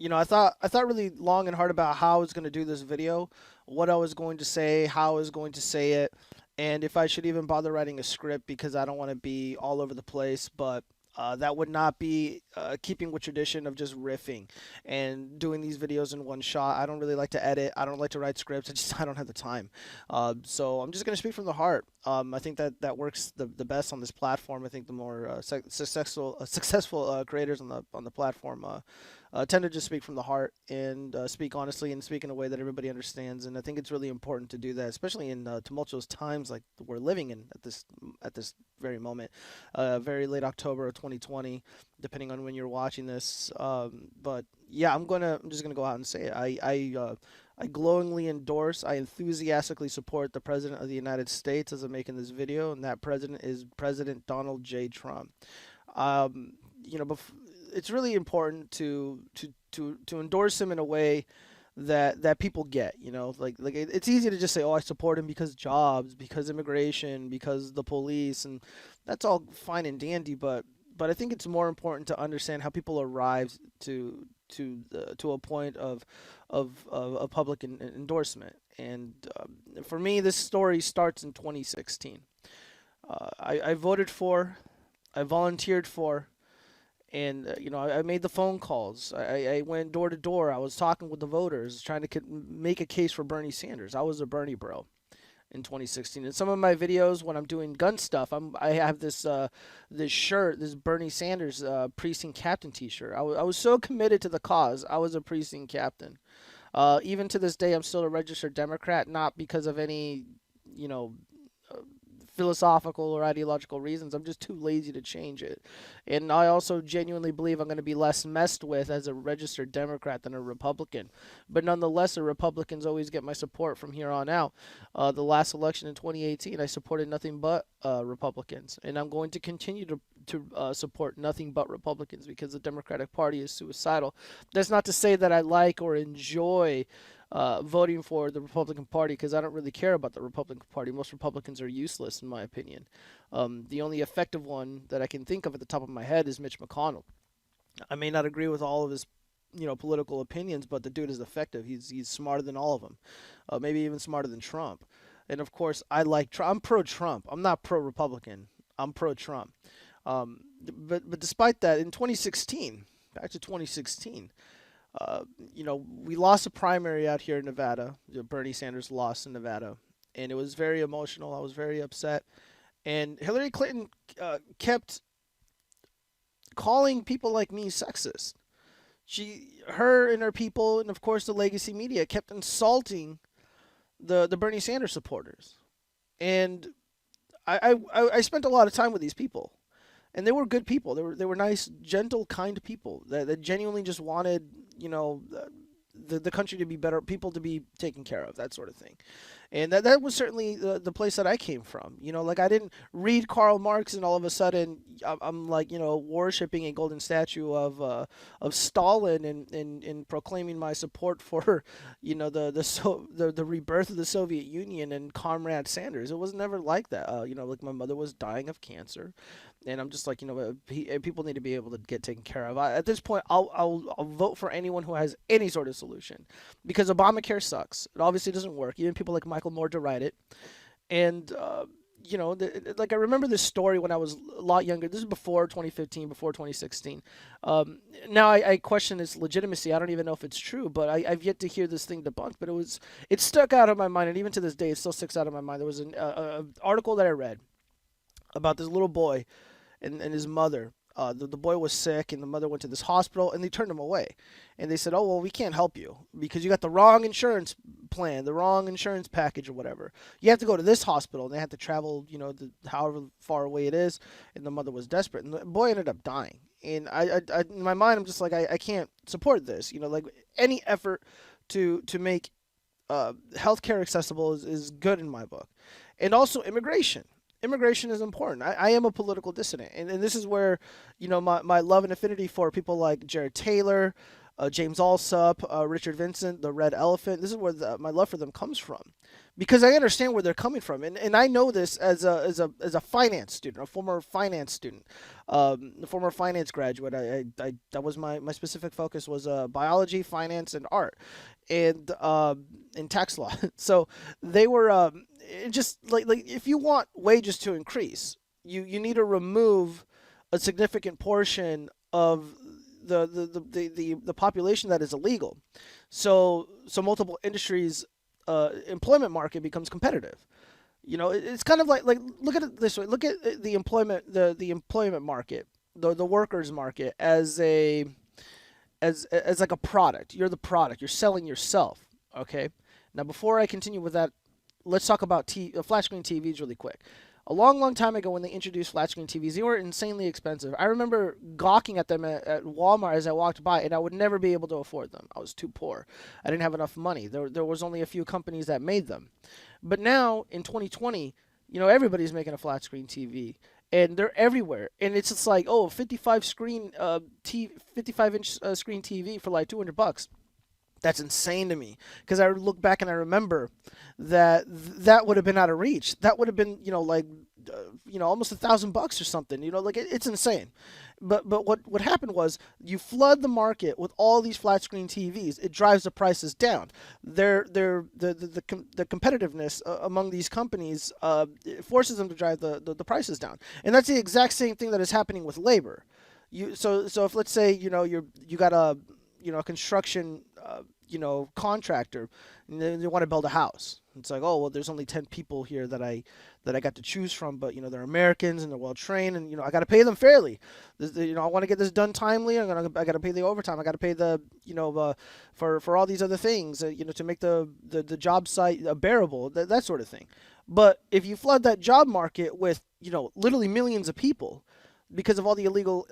I thought really long and hard about how I was going to do this video, what I was going to say, how I was going to say it, and if I should even bother writing a script because I don't want to be all over the place. But that would not be keeping with tradition of just riffing and doing these videos in one shot. I don't really like to edit. I don't like to write scripts. I don't have the time. So I'm just going to speak from the heart. I think that works the best on this platform. I think the more successful creators on the platform tend to just speak from the heart and speak honestly and speak in a way that everybody understands. And I think it's really important to do that, especially in tumultuous times like we're living in at this very moment, very late October of 2020, depending on when you're watching this. But yeah, I'm just gonna go out and say it. I glowingly endorse, I enthusiastically support the President of the United States as I'm making this video, and that president is President Donald J. Trump. Um, it's really important to endorse him in a way that people get. It's easy to just say, oh, I support him because jobs, because immigration, because the police, and that's all fine and dandy. But I think it's more important to understand how people arrive to a point of public endorsement. And for me, this story starts in 2016. I voted for, I volunteered for, and I made the phone calls. I went door to door. I was talking with the voters, trying to make a case for Bernie Sanders. I was a Bernie bro in 2016. In some of my videos, when I'm doing gun stuff, I have this shirt, this Bernie Sanders precinct captain T-shirt. I was so committed to the cause. I was a precinct captain. Even to this day, I'm still a registered Democrat, not because of any you know philosophical or ideological reasons. I'm just too lazy to change it. And I also genuinely believe I'm going to be less messed with as a registered Democrat than a Republican. But nonetheless, the Republicans always get my support from here on out. The last election in 2018, I supported nothing but Republicans. And I'm going to continue to support nothing but Republicans because the Democratic Party is suicidal. That's not to say that I like or enjoy voting for the Republican Party because I don't really care about the Republican Party. Most Republicans are useless, in my opinion. The only effective one that I can think of at the top of my head is Mitch McConnell. I may not agree with all of his, political opinions, but the dude is effective. He's smarter than all of them, maybe even smarter than Trump. And of course, I like Trump. I'm pro-Trump. I'm not pro-Republican. I'm pro-Trump. But despite that, in 2016, back to 2016. We lost a primary out here in Nevada. Bernie Sanders lost in Nevada, and it was very emotional. I was very upset, and Hillary Clinton kept calling people like me sexist. Her and her people, and of course the legacy media, kept insulting the Bernie Sanders supporters, and I spent a lot of time with these people, and they were good people. They were nice, gentle, kind people that genuinely just wanted the country to be better, people to be taken care of, that sort of thing. And that was certainly the place that I came from. Like I didn't read Karl Marx and all of a sudden I'm like, worshiping a golden statue of Stalin and proclaiming my support for, the rebirth of the Soviet Union and Comrade Sanders. It was never like that. Like my mother was dying of cancer. And I'm just like, people need to be able to get taken care of. At this point, I'll vote for anyone who has any sort of solution, because Obamacare sucks. It obviously doesn't work. Even people like Michael Moore deride it. And like I remember this story when I was a lot younger. This is before 2015, before 2016. Now I question its legitimacy. I don't even know if it's true, but I've yet to hear this thing debunked. But it stuck out of my mind, and even to this day, it still sticks out of my mind. There was an article that I read about this little boy and his mother. The boy was sick, and the mother went to this hospital, and they turned him away. And they said, oh, well, we can't help you because you got the wrong insurance plan, the wrong insurance package or whatever. You have to go to this hospital. And they had to travel, however far away it is. And the mother was desperate. And the boy ended up dying. And in my mind, I'm just like, I can't support this. Like any effort to make healthcare accessible is good in my book. And also immigration. Immigration is important. I am a political dissident, and this is where my love and affinity for people like Jared Taylor, James Alsop, Richard Vincent, the Red Elephant. This is where my love for them comes from, because I understand where they're coming from, and I know this as a finance student, a former finance student, a former finance graduate. I that was my specific focus was biology, finance, and art, and in tax law. So they were just like if you want wages to increase, you need to remove a significant portion of the population that is illegal. So multiple industries employment market becomes competitive. It's kind of like look at it this way. Look at the employment market, the workers market as like a product. You're the product. You're selling yourself. Okay. Now before I continue with that, let's talk about flat screen TVs really quick. A long, long time ago when they introduced flat screen TVs, they were insanely expensive. I remember gawking at them at Walmart as I walked by, and I would never be able to afford them. I was too poor. I didn't have enough money. There was only a few companies that made them. But now, in 2020, everybody's making a flat screen TV. And they're everywhere. And it's just like, 55 inch screen TV for like $200. That's insane to me, because I look back and I remember that would have been out of reach. That would have been almost $1,000 or something. It's insane. But what happened was you flood the market with all these flat screen TVs. It drives the prices down. The competitiveness among these companies it forces them to drive the prices down. And that's the exact same thing that is happening with labor. So if let's say you got a construction contractor, and they want to build a house. It's like, oh well, there's only 10 people here that I got to choose from, but they're Americans and they're well trained, and I got to pay them fairly. I want to get this done timely. I got to pay the overtime. I got to pay the for all these other things, to make the job site bearable, that sort of thing. But if you flood that job market with literally millions of people because of all the illegal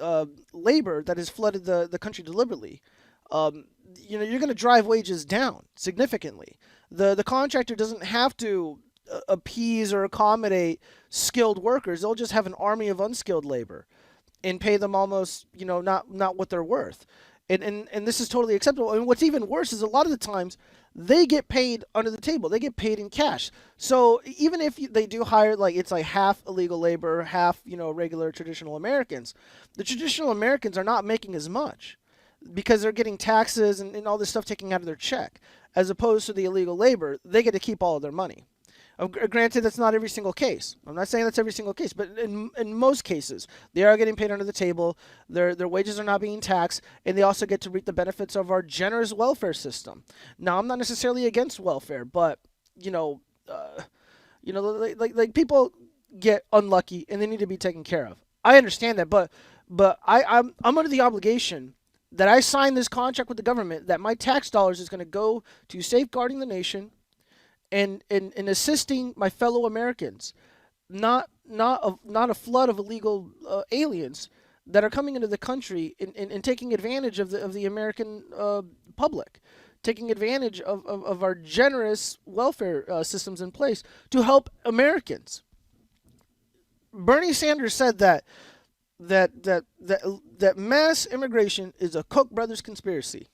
labor that has flooded the country deliberately, you're going to drive wages down significantly. The contractor doesn't have to appease or accommodate skilled workers. They'll just have an army of unskilled labor and pay them almost, not what they're worth. And this is totally acceptable. And what's even worse is a lot of the times they get paid under the table. They get paid in cash. So even if they do hire, it's like half illegal labor, half, regular traditional Americans, the traditional Americans are not making as much, because they're getting taxes and all this stuff taken out of their check, as opposed to the illegal labor. They get to keep all of their money. Granted, that's not every single case. I'm not saying that's every single case, but in most cases, they are getting paid under the table. Their wages are not being taxed, and they also get to reap the benefits of our generous welfare system. Now, I'm not necessarily against welfare, but people get unlucky and they need to be taken care of. I understand that, but I'm under the obligation that I signed this contract with the government that my tax dollars is going to go to safeguarding the nation and assisting my fellow Americans, not a flood of illegal aliens that are coming into the country and taking advantage of the American public, taking advantage of our generous welfare systems in place to help Americans. Bernie Sanders said that mass immigration is a Koch brothers conspiracy.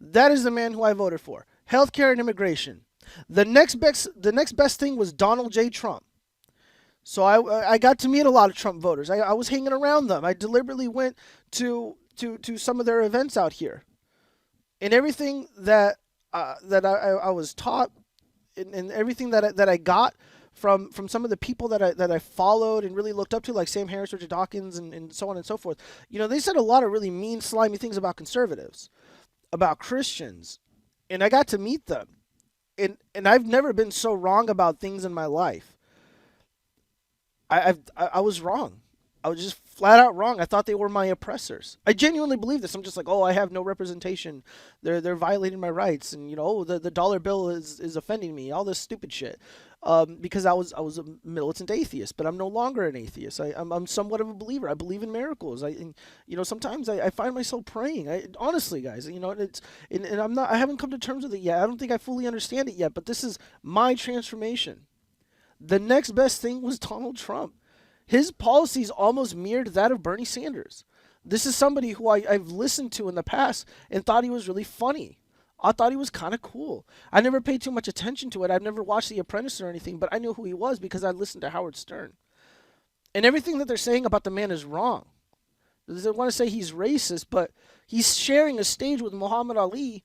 That is the man who I voted for. Healthcare and immigration. The next best thing was Donald J. Trump. So I got to meet a lot of Trump voters. I was hanging around them. I deliberately went to some of their events out here, and everything that I was taught, and everything that I got from some of the people that I followed and really looked up to, like Sam Harris, Richard Dawkins, and so on and so forth. They said a lot of really mean, slimy things about conservatives, about Christians, and I got to meet them. And I've never been so wrong about things in my life. I was wrong. I was just flat out wrong. I thought they were my oppressors. I genuinely believe this. I'm just like, I have no representation. They're violating my rights, and the dollar bill is offending me. All this stupid shit. Because I was a militant atheist, but I'm no longer an atheist. I'm somewhat of a believer. I believe in miracles. Sometimes I find myself praying. Honestly, guys, and I haven't come to terms with it yet. I don't think I fully understand it yet, but this is my transformation. The next best thing was Donald Trump. His policies almost mirrored that of Bernie Sanders. This is somebody who I've listened to in the past and thought he was really funny. I thought he was kind of cool. I never paid too much attention to it. I've never watched The Apprentice or anything, but I knew who he was because I listened to Howard Stern. And everything that they're saying about the man is wrong. They want to say he's racist, but he's sharing a stage with Muhammad Ali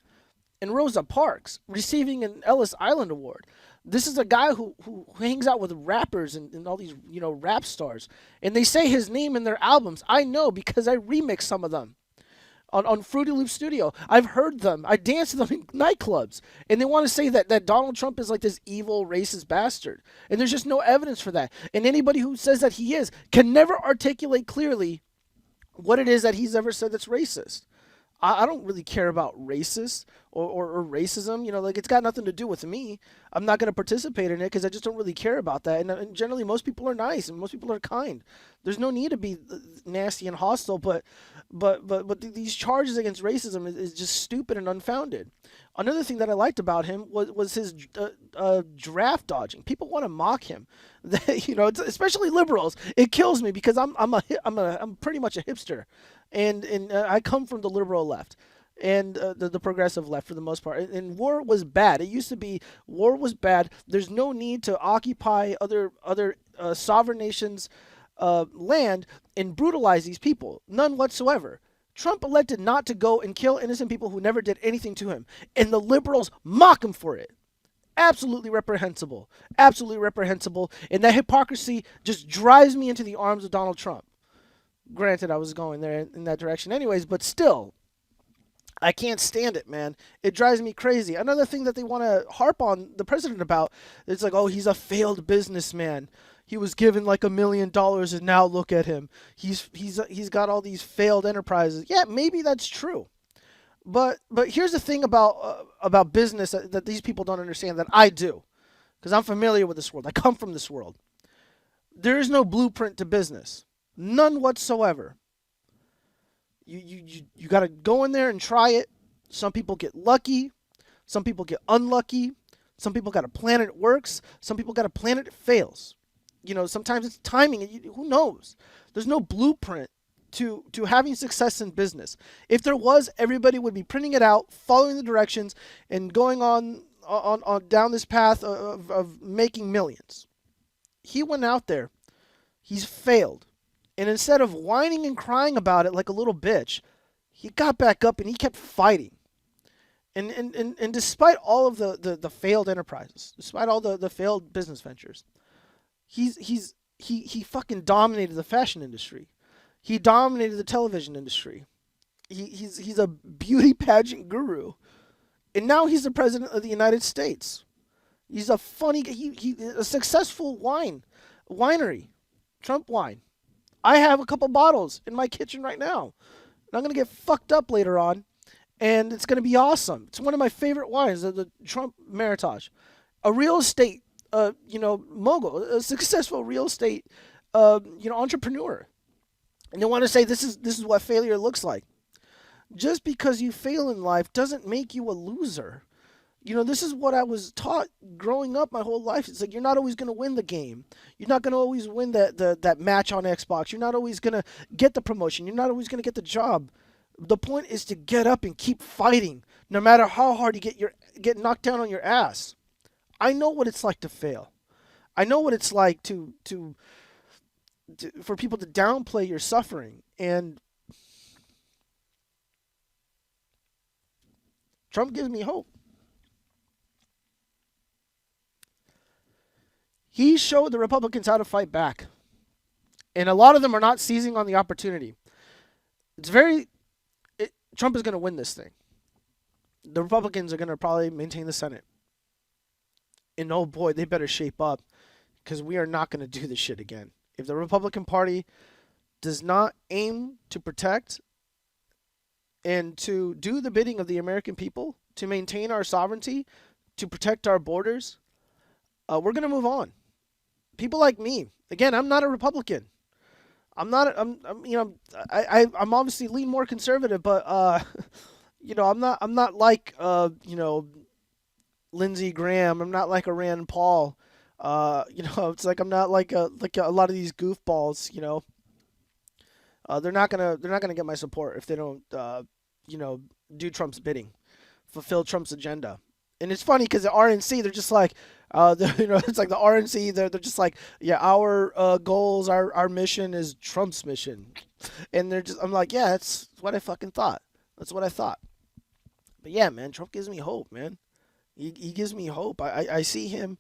and Rosa Parks, receiving an Ellis Island Award. This is a guy who hangs out with rappers and all these, rap stars. And they say his name in their albums. I know because I remix some of them on Fruity Loop Studio. I've heard them. I dance to them in nightclubs. And they want to say that Donald Trump is like this evil, racist bastard. And there's just no evidence for that. And anybody who says that he is can never articulate clearly what it is that he's ever said that's racist. I don't really care about racist or racism. Like it's got nothing to do with me. I'm not going to participate in it because I just don't really care about that. And generally, most people are nice and most people are kind. There's no need to be nasty and hostile. But these charges against racism is just stupid and unfounded. Another thing that I liked about him was his draft dodging. People want to mock him, especially liberals. It kills me because I'm pretty much a hipster, and I come from the liberal left and the progressive left for the most part. And war was bad. It used to be war was bad. There's no need to occupy other sovereign nations' land and brutalize these people. None whatsoever. Trump elected not to go and kill innocent people who never did anything to him. And the liberals mock him for it. Absolutely reprehensible. Absolutely reprehensible. And that hypocrisy just drives me into the arms of Donald Trump. Granted, I was going there in that direction anyways, but still, I can't stand it, man. It drives me crazy. Another thing that they want to harp on the president about, it's like, oh, he's a failed businessman. He was given like $1 million, and now look at him. He's got all these failed enterprises. Yeah, maybe that's true. But here's the thing about business that these people don't understand that I do, because I'm familiar with this world. I come from this world. There is no blueprint to business, none whatsoever. You got to go in there and try it. Some people get lucky, some people get unlucky. Some people got a plan it works. Some people got a plan it fails. Sometimes it's timing. Who knows? There's no blueprint to having success in business. If there was, everybody would be printing it out, following the directions, and going on down this path of making millions. He went out there. He's failed. And instead of whining and crying about it like a little bitch, he got back up and he kept fighting. And despite all of the failed enterprises, despite all the failed business ventures, he fucking dominated the fashion industry. He dominated the television industry. He's a beauty pageant guru, and now he's the president of the United States. He's a funny. He a successful winery, Trump wine. I have a couple bottles in my kitchen right now, and I'm gonna get fucked up later on, and it's gonna be awesome. It's one of my favorite wines, the Trump Meritage, a real estate mogul, a successful real estate, entrepreneur. And they want to say this is what failure looks like. Just because you fail in life doesn't make you a loser. This is what I was taught growing up my whole life. It's like you're not always going to win the game. You're not going to always win that match on Xbox. You're not always going to get the promotion. You're not always going to get the job. The point is to get up and keep fighting, no matter how hard you get knocked down on your ass. I know what it's like to fail. I know what it's like to for people to downplay your suffering. And Trump gives me hope. He showed the Republicans how to fight back. And a lot of them are not seizing on the opportunity. Trump is going to win this thing. The Republicans are going to probably maintain the Senate. And oh boy, they better shape up, because we are not going to do this shit again. If the Republican Party does not aim to protect and to do the bidding of the American people, to maintain our sovereignty, to protect our borders, we're going to move on. People like me, again, I'm not a Republican. I'm obviously lean more conservative, but I'm not like Lindsey Graham. I'm not like a Rand Paul. It's like I'm not like a lot of these goofballs. They're not gonna get my support if they don't you know do Trump's bidding, fulfill Trump's agenda. And it's funny because the RNC, they're just like, it's like the RNC, they're just like, yeah, our goals, our mission is Trump's mission, and I'm like, yeah, that's what I fucking thought. That's what I thought. But yeah, man, Trump gives me hope, man. He gives me hope. I see him,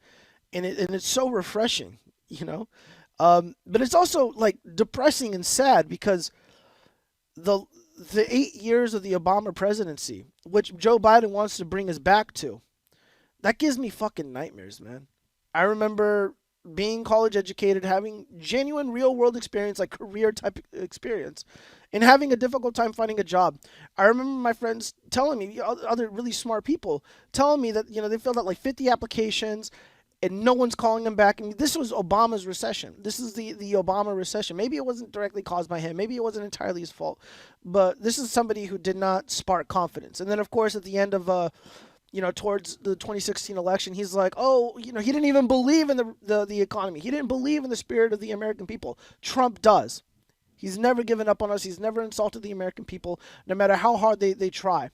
and it's so refreshing, you know. But it's also like depressing and sad because the the 8 years of the Obama presidency, which Joe Biden wants to bring us back to, that gives me fucking nightmares, man. I remember being college educated, having genuine real world experience, like career type experience, and having a difficult time finding a job. I remember my friends telling me, other really smart people telling me that they filled out like 50 applications and no one's calling them back. And this was Obama's recession. This is the Obama recession. Maybe it wasn't directly caused by him. Maybe it wasn't entirely his fault. But this is somebody who did not spark confidence. And then, of course, at the end of towards the 2016 election, he's like, oh, he didn't even believe in the economy. He didn't believe in the spirit of the American people. Trump does. He's never given up on us. He's never insulted the American people, no matter how hard they try.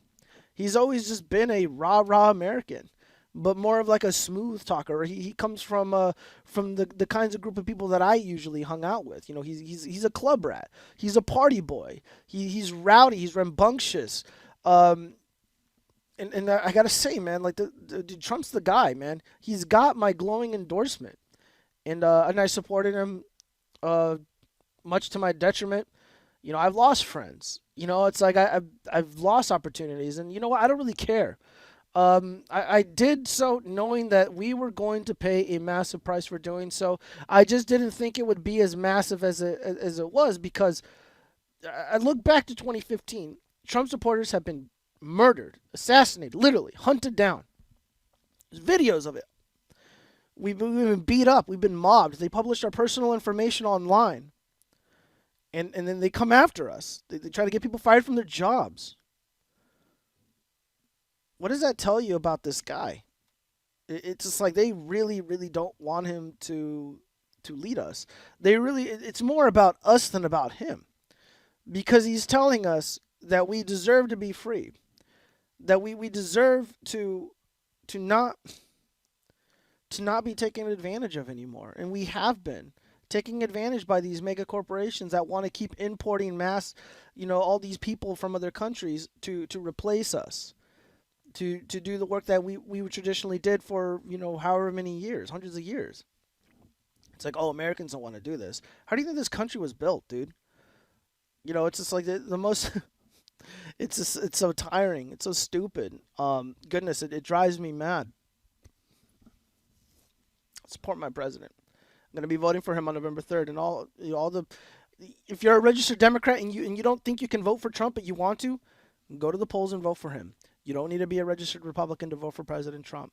He's always just been a rah-rah American, but more of like a smooth talker. He comes from the kinds of group of people that I usually hung out with. He's a club rat. He's a party boy. He's rowdy. He's rambunctious. And I gotta say, man, like Trump's the guy, man. He's got my glowing endorsement, and I supported him, much to my detriment. I've lost friends. It's like I've lost opportunities, and you know what? I don't really care. I did so knowing that we were going to pay a massive price for doing so. I just didn't think it would be as massive as it was, because I look back to 2015. Trump supporters have been murdered, assassinated, literally hunted down. There's videos of it. We've been beat up. We've been mobbed. They published our personal information online. And then they come after us. They try to get people fired from their jobs. What does that tell you about this guy? It's just like they really, really don't want him to lead us. It's more about us than about him. Because he's telling us that we deserve to be free. That we deserve to not be taken advantage of anymore. And we have been taking advantage by these mega corporations that want to keep importing all these people from other countries to replace us, to do the work that we traditionally did for, however many years, hundreds of years. It's like, oh, Americans don't want to do this. How do you think this country was built, dude? It's just like the most, it's so tiring. It's so stupid. Goodness, it drives me mad. Support my president. I'm going to be voting for him on November 3rd, and all the. If you're a registered Democrat and you don't think you can vote for Trump, but you want to, go to the polls and vote for him. You don't need to be a registered Republican to vote for President Trump.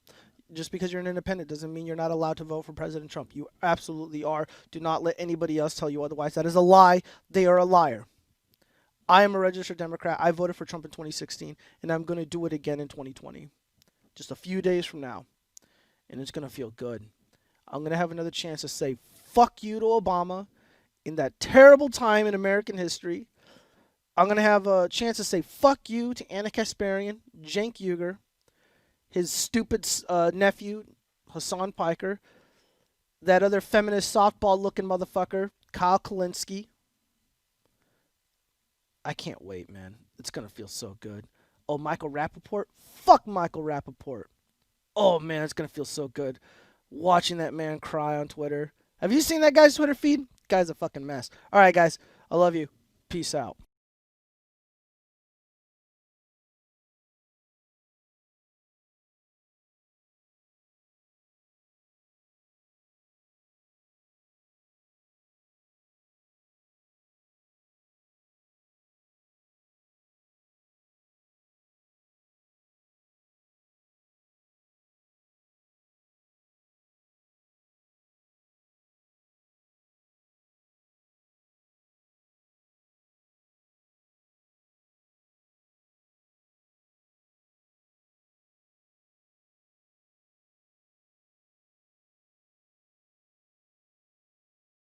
Just because you're an independent doesn't mean you're not allowed to vote for President Trump. You absolutely are. Do not let anybody else tell you otherwise. That is a lie. They are a liar. I am a registered Democrat. I voted for Trump in 2016, and I'm going to do it again in 2020. Just a few days from now, and it's going to feel good. I'm going to have another chance to say fuck you to Obama in that terrible time in American history. I'm going to have a chance to say fuck you to Anna Kasparian, Cenk Uygur, his stupid nephew, Hassan Piker, that other feminist softball-looking motherfucker, Kyle Kalinske. I can't wait, man. It's going to feel so good. Oh, Michael Rappaport? Fuck Michael Rappaport. Oh, man, it's going to feel so good. Watching that man cry on Twitter. Have you seen that guy's Twitter feed? Guy's a fucking mess. All right, guys. I love you. Peace out.